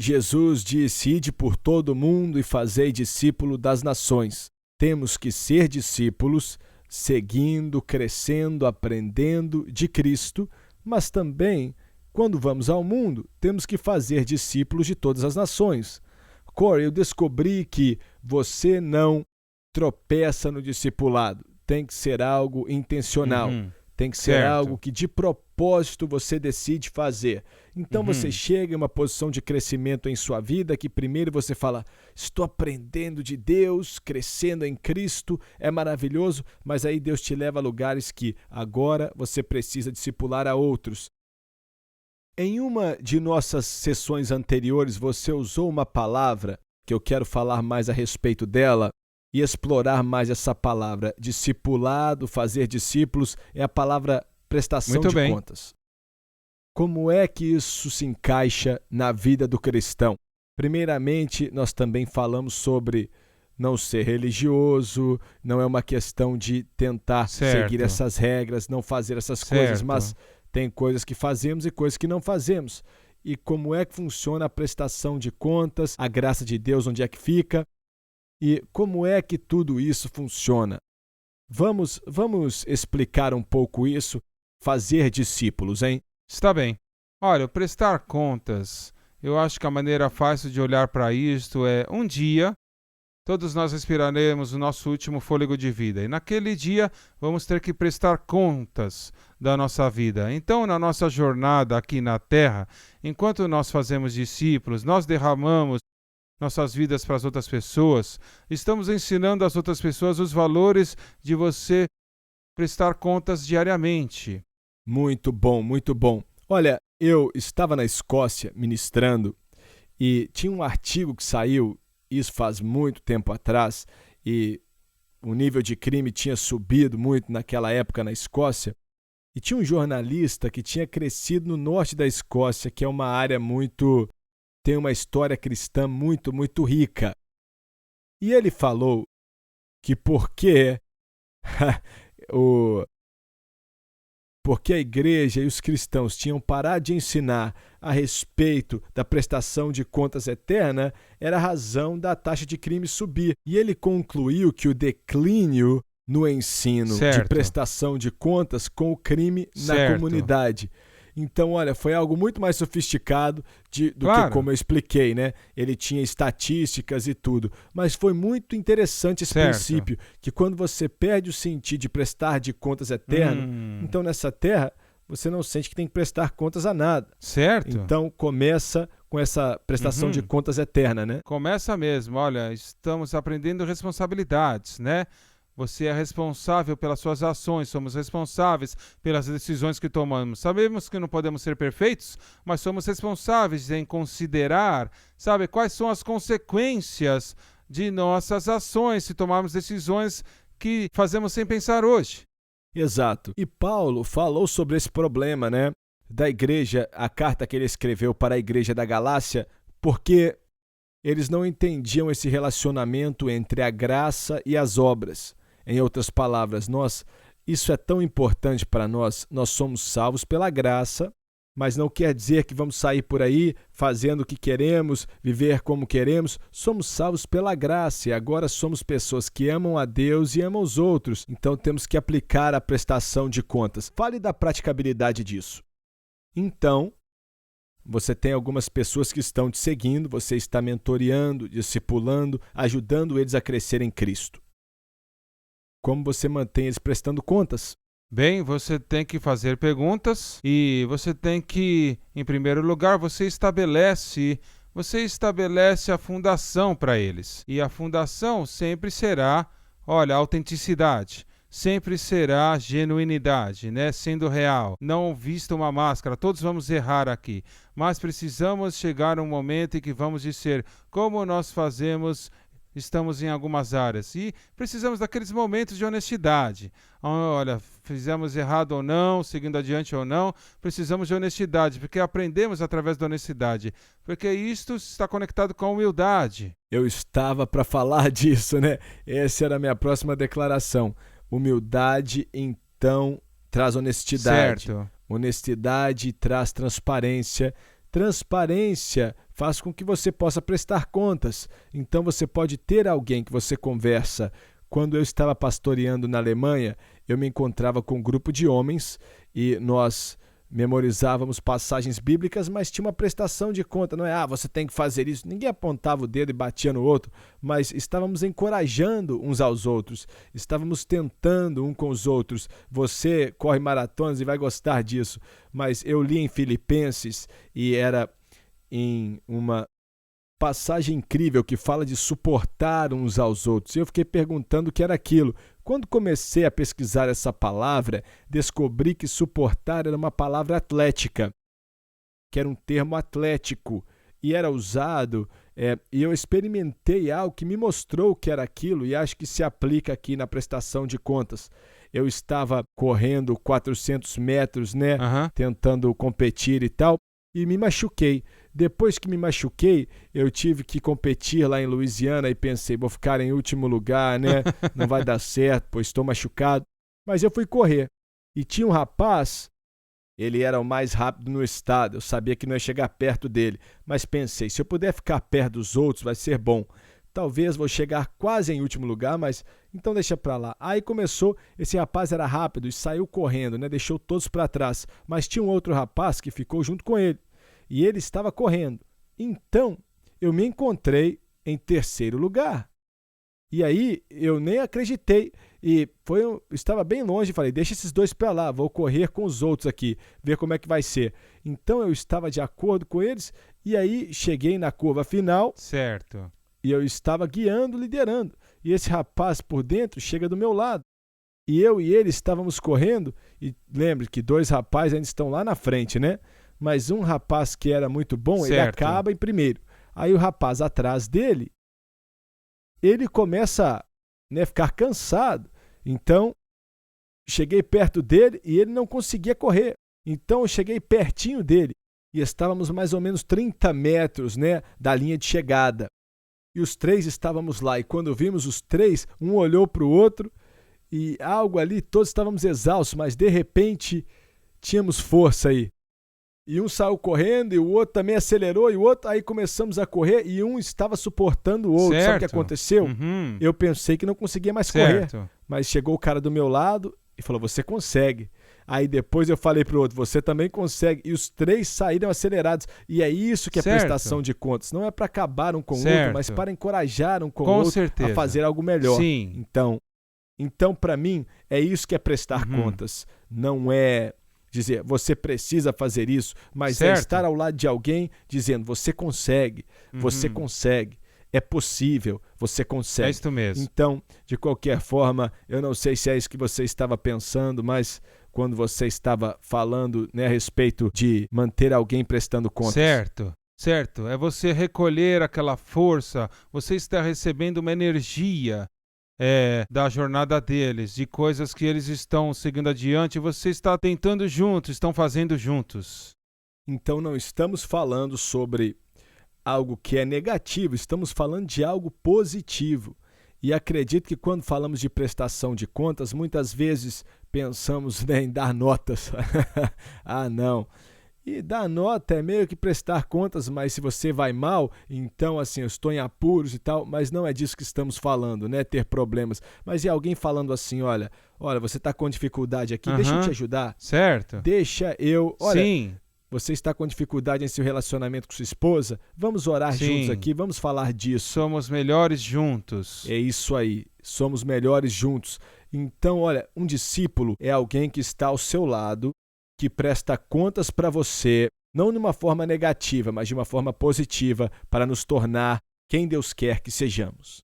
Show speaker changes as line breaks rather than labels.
Jesus disse: ide por todo o mundo e fazei discípulo das nações. Temos que ser discípulos, seguindo, crescendo, aprendendo de Cristo, mas também, quando vamos ao mundo, temos que fazer discípulos de todas as nações. Corey, eu descobri que você não tropeça no discipulado. Tem que ser algo intencional. Tem que ser
Certo.
algo que de propósito você decide fazer. Então você chega em uma posição de crescimento em sua vida que primeiro você fala: estou aprendendo de Deus, crescendo em Cristo, é maravilhoso, mas aí Deus te leva a lugares que agora você precisa discipular a outros. Em uma de nossas sessões anteriores, você usou uma palavra que eu quero falar mais a respeito dela e explorar mais essa palavra. Discipulado, fazer discípulos, é a palavra prestação
Muito
de
bem.
contas. Como é que isso se encaixa na vida do cristão? Primeiramente, nós também falamos sobre não ser religioso, não é uma questão de tentar seguir
Certo.
essas regras, não fazer essas coisas,
Certo.
mas tem coisas que fazemos e coisas que não fazemos. E como é que funciona a prestação de contas, a graça de Deus, onde é que fica? E como é que tudo isso funciona? Vamos explicar um pouco isso, fazer discípulos, hein?
Está bem. Olha, prestar contas, eu acho que a maneira fácil de olhar para isto é um dia, todos nós respiraremos o nosso último fôlego de vida. E naquele dia vamos ter que prestar contas da nossa vida. Então, na nossa jornada aqui na Terra, enquanto nós fazemos discípulos, nós derramamos nossas vidas para as outras pessoas, estamos ensinando às outras pessoas os valores de você prestar contas diariamente.
Muito bom, muito bom. Olha, eu estava na Escócia ministrando e tinha um artigo que saiu, isso faz muito tempo atrás, e o nível de crime tinha subido muito naquela época na Escócia. E tinha um jornalista que tinha crescido no norte da Escócia, que é uma área tem uma história cristã muito, muito rica. E ele falou que porque a igreja e os cristãos tinham parado de ensinar a respeito da prestação de contas eterna, era a razão da taxa de crime subir. E ele concluiu que o declínio no ensino de
Certo.
prestação de contas com o crime na
Certo.
comunidade. Então, olha, foi algo muito mais sofisticado do
Claro.
que como eu expliquei, né? Ele tinha estatísticas e tudo. Mas foi muito interessante esse
Certo.
princípio, que quando você perde o sentido de prestar de contas eterno, então nessa terra você não sente que tem que prestar contas a nada.
Certo.
Então começa com essa prestação de contas eterna, né?
Começa mesmo, olha, estamos aprendendo responsabilidades, né? Você é responsável pelas suas ações, somos responsáveis pelas decisões que tomamos. Sabemos que não podemos ser perfeitos, mas somos responsáveis em considerar, sabe, quais são as consequências de nossas ações se tomarmos decisões que fazemos sem pensar hoje.
Exato. E Paulo falou sobre esse problema, né? Da igreja, a carta que ele escreveu para a igreja da Galácia, porque eles não entendiam esse relacionamento entre a graça e as obras. Em outras palavras, isso é tão importante para nós. Nós somos salvos pela graça, mas não quer dizer que vamos sair por aí fazendo o que queremos, viver como queremos. Somos salvos pela graça e agora somos pessoas que amam a Deus e amam os outros. Então temos que aplicar a prestação de contas. Fale da praticabilidade disso. Então, você tem algumas pessoas que estão te seguindo, você está mentoreando, discipulando, ajudando eles a crescer em Cristo. Como você mantém eles prestando contas?
Bem, você tem que fazer perguntas e você tem que, em primeiro lugar, você estabelece a fundação para eles. E a fundação sempre será, olha, autenticidade. Sempre será genuinidade, né? Sendo real. Não vista uma máscara. Todos vamos errar aqui. Mas precisamos chegar a um momento em que vamos dizer como nós fazemos. Estamos em algumas áreas e precisamos daqueles momentos de honestidade. Olha, fizemos errado ou não, seguindo adiante ou não, precisamos de honestidade, porque aprendemos através da honestidade, porque isto está conectado com a humildade.
Eu estava para falar disso, né? Essa era a minha próxima declaração. Humildade, então, traz honestidade.
Certo.
Honestidade traz transparência. Transparência faz com que você possa prestar contas. Então você pode ter alguém que você conversa. Quando eu estava pastoreando na Alemanha, eu me encontrava com um grupo de homens e nós memorizávamos passagens bíblicas, mas tinha uma prestação de conta. Não é, você tem que fazer isso. Ninguém apontava o dedo e batia no outro, mas estávamos encorajando uns aos outros. Estávamos tentando um com os outros. Você corre maratonas e vai gostar disso. Mas eu li em Filipenses e era em uma passagem incrível que fala de suportar uns aos outros. E eu fiquei perguntando o que era aquilo. Quando comecei a pesquisar essa palavra, descobri que suportar era uma palavra atlética, que era um termo atlético, e era usado, e eu experimentei algo que me mostrou o que era aquilo, e acho que se aplica aqui na prestação de contas. Eu estava correndo 400 metros, né, tentando competir e tal, e me machuquei. Depois que me machuquei, eu tive que competir lá em Louisiana e pensei, vou ficar em último lugar, né? Não vai dar certo, pois estou machucado. Mas eu fui correr. E tinha um rapaz, ele era o mais rápido no estado, eu sabia que não ia chegar perto dele. Mas pensei, se eu puder ficar perto dos outros, vai ser bom. Talvez vou chegar quase em último lugar, mas então deixa pra lá. Aí começou, esse rapaz era rápido e saiu correndo, né? Deixou todos para trás. Mas tinha um outro rapaz que ficou junto com ele. E ele estava correndo. Então, eu me encontrei em terceiro lugar. E aí, eu nem acreditei. E estava bem longe e falei, deixa esses dois para lá, vou correr com os outros aqui, ver como é que vai ser. Então, eu estava de acordo com eles. E aí, cheguei na curva final.
Certo.
E eu estava guiando, liderando. E esse rapaz por dentro chega do meu lado. E eu e ele estávamos correndo. E lembre que dois rapazes ainda estão lá na frente, né? Mas um rapaz que era muito bom,
certo,
ele acaba em primeiro. Aí o rapaz atrás dele, ele começa a ficar cansado. Então, cheguei perto dele e ele não conseguia correr. Então, eu cheguei pertinho dele e estávamos mais ou menos 30 metros, né, da linha de chegada. E os três estávamos lá. E quando vimos os três, um olhou para o outro e algo ali, todos estávamos exaustos, mas de repente tínhamos força aí. E um saiu correndo e o outro também acelerou e o outro, aí começamos a correr e um estava suportando o outro.
Certo.
Sabe o que aconteceu? Eu pensei que não conseguia mais correr, mas chegou o cara do meu lado e falou, você consegue. Aí depois eu falei pro outro, você também consegue. E os três saíram acelerados. E é isso que é prestação de contas. Não é para acabar um com o outro, mas para encorajar um com o outro a fazer algo melhor.
Sim.
Então para mim, é isso que é prestar contas. Não é dizer, você precisa fazer isso, mas é estar ao lado de alguém dizendo, você consegue, é possível, você consegue.
É isso mesmo.
Então, de qualquer forma, eu não sei se é isso que você estava pensando, mas quando você estava falando, né, a respeito de manter alguém prestando contas.
Certo. É você recolher aquela força, você está recebendo uma energia da jornada deles, de coisas que eles estão seguindo adiante, você está tentando juntos, estão fazendo juntos.
Então não estamos falando sobre algo que é negativo, estamos falando de algo positivo. E acredito que quando falamos de prestação de contas, muitas vezes pensamos, né, em dar notas. Não. E dar nota é meio que prestar contas, mas se você vai mal, então assim, eu estou em apuros e tal, mas não é disso que estamos falando, né? Ter problemas. Mas é alguém falando assim, olha, você está com dificuldade aqui, deixa eu te ajudar.
Certo.
Sim. Você está com dificuldade em seu relacionamento com sua esposa? Vamos orar juntos aqui, vamos falar disso.
Somos melhores juntos.
É isso aí, somos melhores juntos. Então, olha, um discípulo é alguém que está ao seu lado, que presta contas para você, não de uma forma negativa, mas de uma forma positiva, para nos tornar quem Deus quer que sejamos.